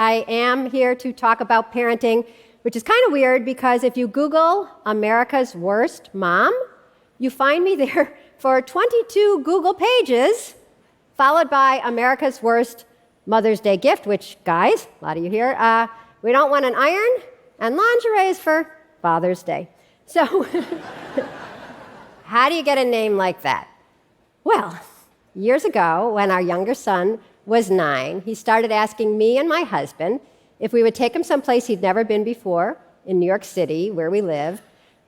I am here to talk about parenting, which is kind of weird because if you Google America's Worst Mom, you find me there for 22 Google pages, followed by America's Worst Mother's Day Gift, which, guys, a lot of you here, we don't want an iron, and lingerie is for Father's Day. So, how do you get a name like that? Well, years ago, when our younger son was 9, he started asking me and my husband if we would take him someplace he'd never been before in New York City, where we live,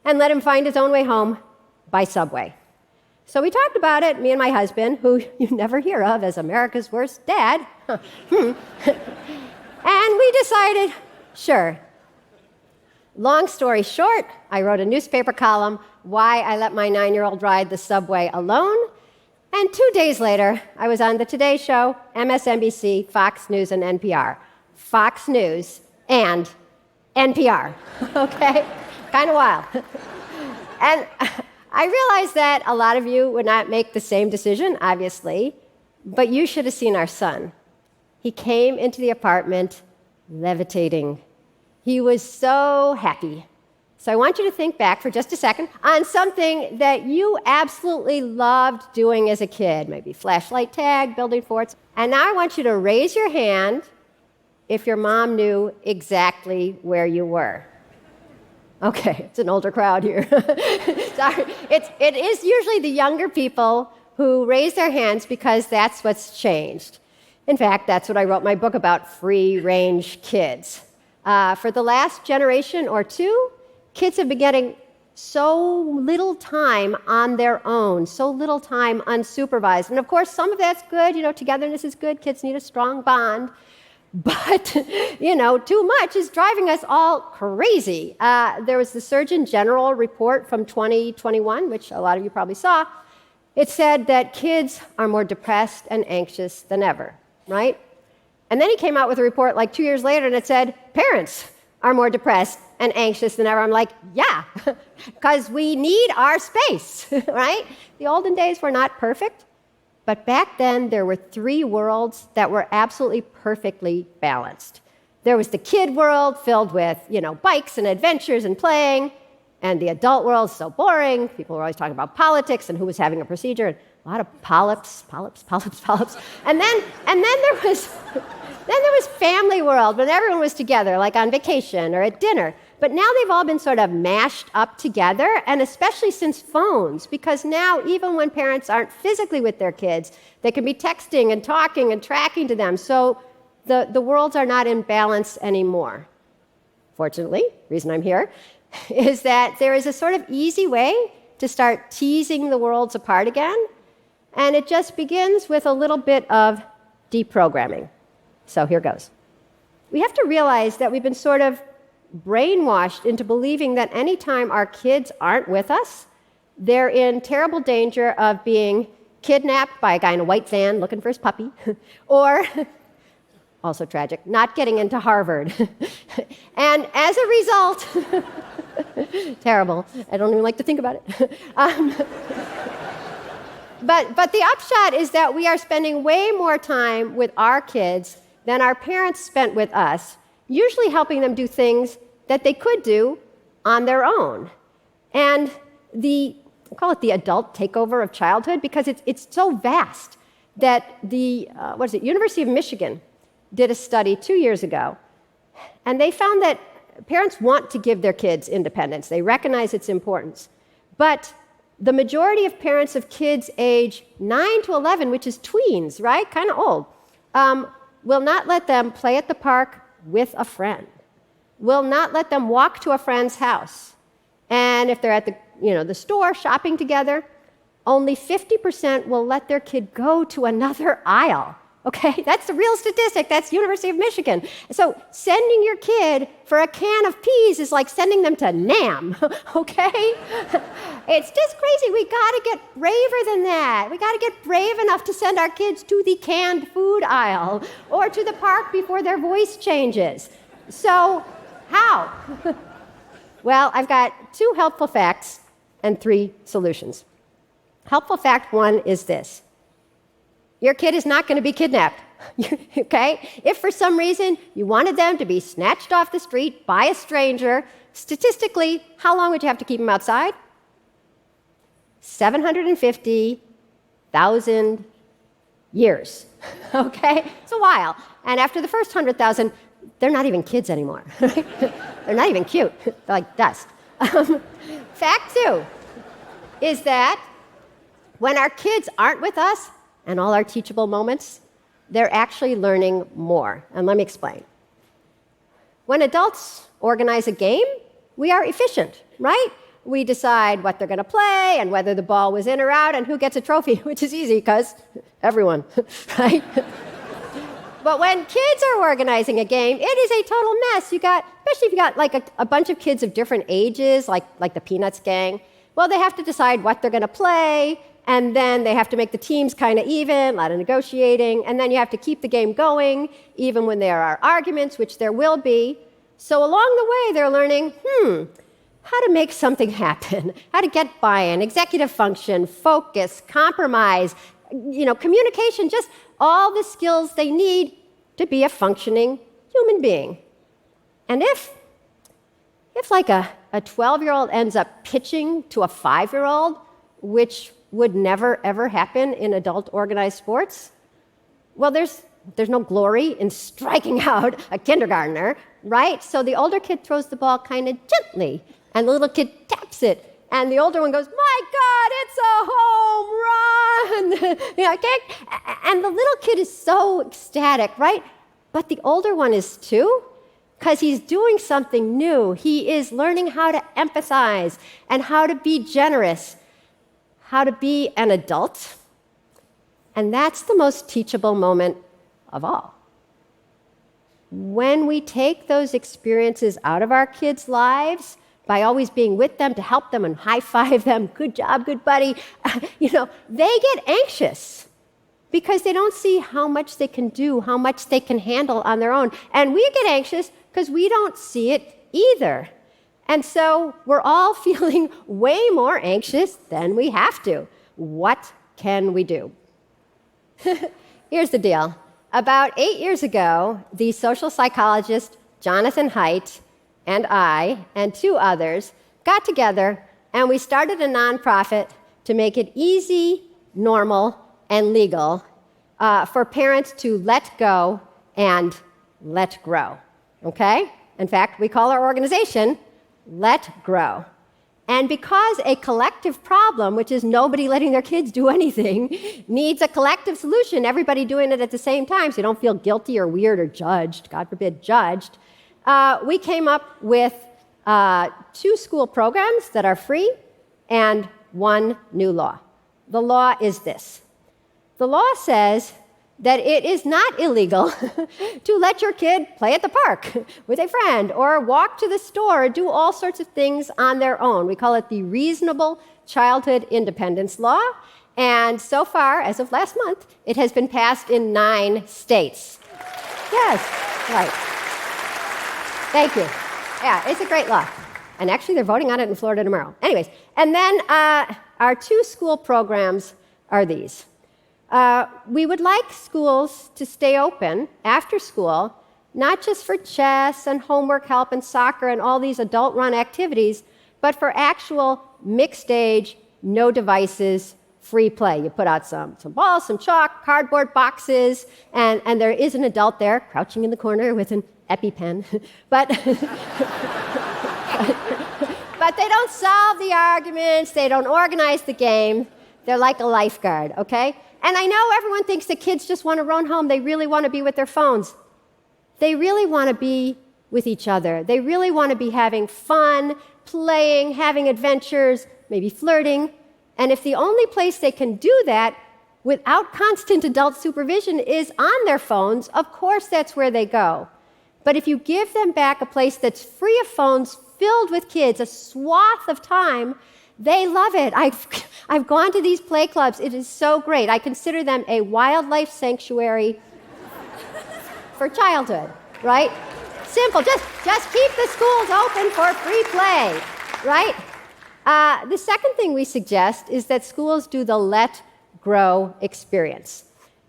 and let him find his own way home by subway. So we talked about it, me and my husband, who you never hear of as America's worst dad, and we decided, sure. Long story short, I wrote a newspaper column, Why I Let My 9-Year-Old Ride the Subway Alone, and 2 days later, I was on the Today Show, MSNBC, Fox News, and NPR. Fox News and NPR, okay? Kind of wild. And I realized that a lot of you would not make the same decision, obviously, but you should have seen our son. He came into the apartment levitating. He was so happy. So I want you to think back for just a second on something that you absolutely loved doing as a kid, maybe flashlight tag, building forts. And now I want you to raise your hand if your mom knew exactly where you were. Okay, it's an older crowd here. Sorry. It is usually the younger people who raise their hands because that's what's changed. In fact, that's what I wrote my book about, free-range kids. For the last generation or two, kids have been getting so little time on their own, so little time unsupervised. And of course, some of that's good, togetherness is good, kids need a strong bond. But, too much is driving us all crazy. There was the Surgeon General report from 2021, which a lot of you probably saw. It said that kids are more depressed and anxious than ever, right? And then he came out with a report like 2 years later, and it said parents are more depressed and anxious than ever. I'm like, yeah, because we need our space, right? The olden days were not perfect. But back then, there were 3 worlds that were absolutely perfectly balanced. There was the kid world filled with, bikes and adventures and playing, and the adult world so boring. People were always talking about politics and who was having a procedure, and a lot of polyps. And then there was family world when everyone was together, like on vacation or at dinner. But now they've all been sort of mashed up together, and especially since phones, because now even when parents aren't physically with their kids, they can be texting and talking and tracking to them. So the worlds are not in balance anymore. Fortunately, the reason I'm here is that there is a sort of easy way to start teasing the worlds apart again, and it just begins with a little bit of deprogramming. So here goes. We have to realize that we've been sort of brainwashed into believing that anytime our kids aren't with us, they're in terrible danger of being kidnapped by a guy in a white van looking for his puppy, or, also tragic, not getting into Harvard. And as a result, terrible, I don't even like to think about it. But the upshot is that we are spending way more time with our kids than our parents spent with us, usually helping them do things that they could do on their own. And I call it the adult takeover of childhood because it's so vast that the University of Michigan did a study 2 years ago, and they found that parents want to give their kids independence. They recognize its importance. But the majority of parents of kids age 9 to 11, which is tweens, right? Kind of old, will not let them play at the park with a friend, will not let them walk to a friend's house. And if they're at the store shopping together, only 50% will let their kid go to another aisle. Okay, that's the real statistic. That's University of Michigan. So sending your kid for a can of peas is like sending them to Nam, okay? It's just crazy. We got to get braver than that. We got to get brave enough to send our kids to the canned food aisle or to the park before their voice changes. So how? Well, I've got 2 helpful facts and 3 solutions. Helpful fact 1 is this. Your kid is not going to be kidnapped. Okay? If for some reason you wanted them to be snatched off the street by a stranger, statistically, how long would you have to keep them outside? 750,000 years. Okay? It's a while. And after the first 100,000, they're not even kids anymore. They're not even cute. They're like dust. Fact 2 is that when our kids aren't with us and all our teachable moments, they're actually learning more. And let me explain. When adults organize a game, we are efficient, right? We decide what they're going to play and whether the ball was in or out and who gets a trophy, which is easy because everyone, right? But when kids are organizing a game, it is a total mess. Especially if you got like a bunch of kids of different ages, like the Peanuts gang. Well, they have to decide what they're going to play, and then they have to make the teams kind of even, a lot of negotiating, and then you have to keep the game going, even when there are arguments, which there will be. So along the way, they're learning, how to make something happen, how to get buy-in, executive function, focus, compromise, communication, just all the skills they need to be a functioning human being. And if like a 12-year-old ends up pitching to a 5-year-old, which would never, ever happen in adult organized sports, well, there's no glory in striking out a kindergartner, right? So the older kid throws the ball kind of gently, and the little kid taps it. And the older one goes, my God, it's a home run! Okay? And the little kid is so ecstatic, right? But the older one is too, because he's doing something new. He is learning how to empathize and how to be generous, how to be an adult. And that's the most teachable moment of all. When we take those experiences out of our kids' lives, by always being with them to help them and high-five them, good job, good buddy, they get anxious because they don't see how much they can do, how much they can handle on their own. And we get anxious because we don't see it either. And so we're all feeling way more anxious than we have to. What can we do? Here's the deal. About 8 years ago, the social psychologist Jonathan Haidt and I and 2 others got together and we started a nonprofit to make it easy, normal, and legal for parents to let go and let grow. Okay? In fact, we call our organization Let Grow. And because a collective problem, which is nobody letting their kids do anything, needs a collective solution, everybody doing it at the same time so you don't feel guilty or weird or judged, God forbid, judged, we came up with 2 school programs that are free and 1 new law. The law is this. The law says that it is not illegal to let your kid play at the park with a friend or walk to the store or do all sorts of things on their own. We call it the Reasonable Childhood Independence Law. And so far, as of last month, it has been passed in 9 states. Yes, right. Thank you. Yeah, it's a great law. And actually, they're voting on it in Florida tomorrow. Anyways, and then our 2 school programs are these. We would like schools to stay open after school, not just for chess and homework help and soccer and all these adult-run activities, but for actual mixed-age, no devices, free play. You put out some balls, some chalk, cardboard boxes, and there is an adult there crouching in the corner with an EpiPen. but they don't solve the arguments. They don't organize the game. They're like a lifeguard, okay? And I know everyone thinks the kids just want to run home. They really want to be with their phones. They really want to be with each other. They really want to be having fun, playing, having adventures, maybe flirting. And if the only place they can do that without constant adult supervision is on their phones, of course that's where they go. But if you give them back a place that's free of phones, filled with kids, a swath of time, they love it. I've gone to these play clubs. It is so great. I consider them a wildlife sanctuary for childhood, right? Simple. Just keep the schools open for free play, right? The second thing we suggest is that schools do the Let Grow experience.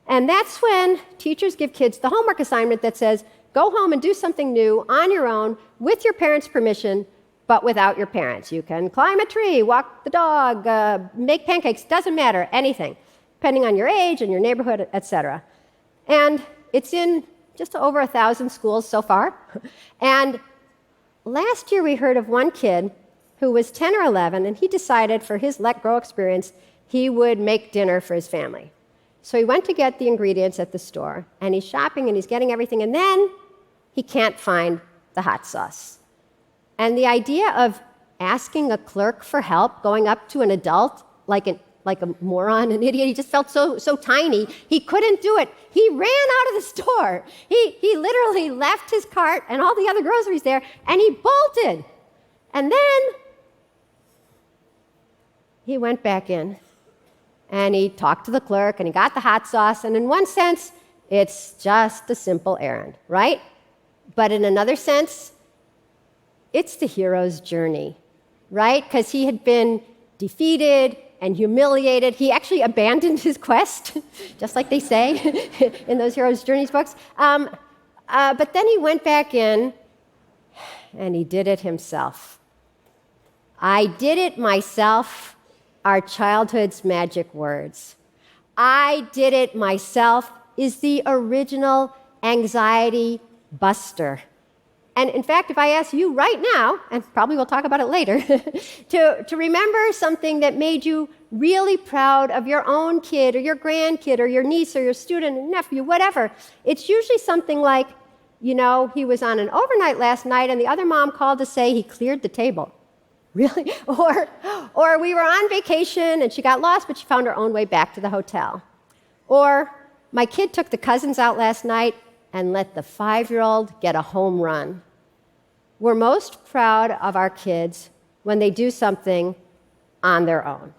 And that's when teachers give kids the homework assignment that says, go home and do something new on your own with your parents' permission, but without your parents. You can climb a tree, walk the dog, make pancakes, doesn't matter, anything, depending on your age and your neighborhood, etc. And it's in just over 1,000 schools so far. And last year we heard of one kid who was 10 or 11, and he decided for his Let Grow experience, he would make dinner for his family. So he went to get the ingredients at the store, and he's shopping and he's getting everything, and then he can't find the hot sauce. And the idea of asking a clerk for help, going up to an adult like a moron, an idiot, he just felt so tiny, he couldn't do it. He ran out of the store. He literally left his cart and all the other groceries there, and he bolted. And then he went back in, and he talked to the clerk, and he got the hot sauce, and in one sense, it's just a simple errand, right? But in another sense, it's the hero's journey, right? Because he had been defeated and humiliated. He actually abandoned his quest, just like they say in those hero's journeys books. But then he went back in, and he did it himself. I did it myself are childhood's magic words. I did it myself is the original anxiety buster. And in fact, if I ask you right now, and probably we'll talk about it later, to remember something that made you really proud of your own kid or your grandkid or your niece or your student or nephew, whatever, it's usually something like, you know, he was on an overnight last night and the other mom called to say he cleared the table. Really? Or we were on vacation and she got lost, but she found her own way back to the hotel. Or my kid took the cousins out last night and let the 5-year-old get a home run. We're most proud of our kids when they do something on their own.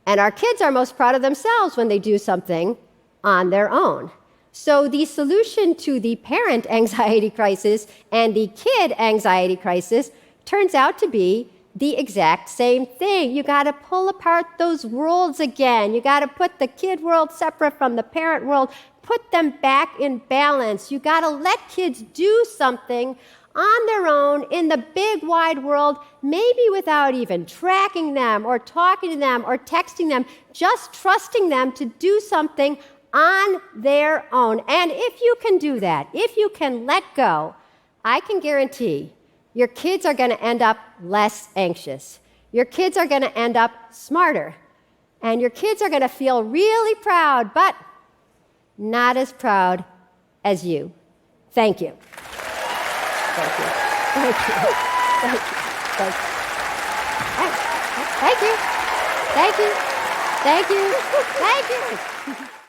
And our kids are most proud of themselves when they do something on their own. So the solution to the parent anxiety crisis and the kid anxiety crisis turns out to be the exact same thing. You got to pull apart those worlds again. You got to put the kid world separate from the parent world, put them back in balance. You got to let kids do something on their own in the big wide world, maybe without even tracking them or talking to them or texting them, just trusting them to do something on their own. And if you can do that, if you can let go, I can guarantee your kids are going to end up less anxious. Your kids are going to end up smarter. And your kids are going to feel really proud, but not as proud as you. Thank you. Thank you. Thank you. Thank you. Thank you. Thank you. Thank you. Thank you. Thank you.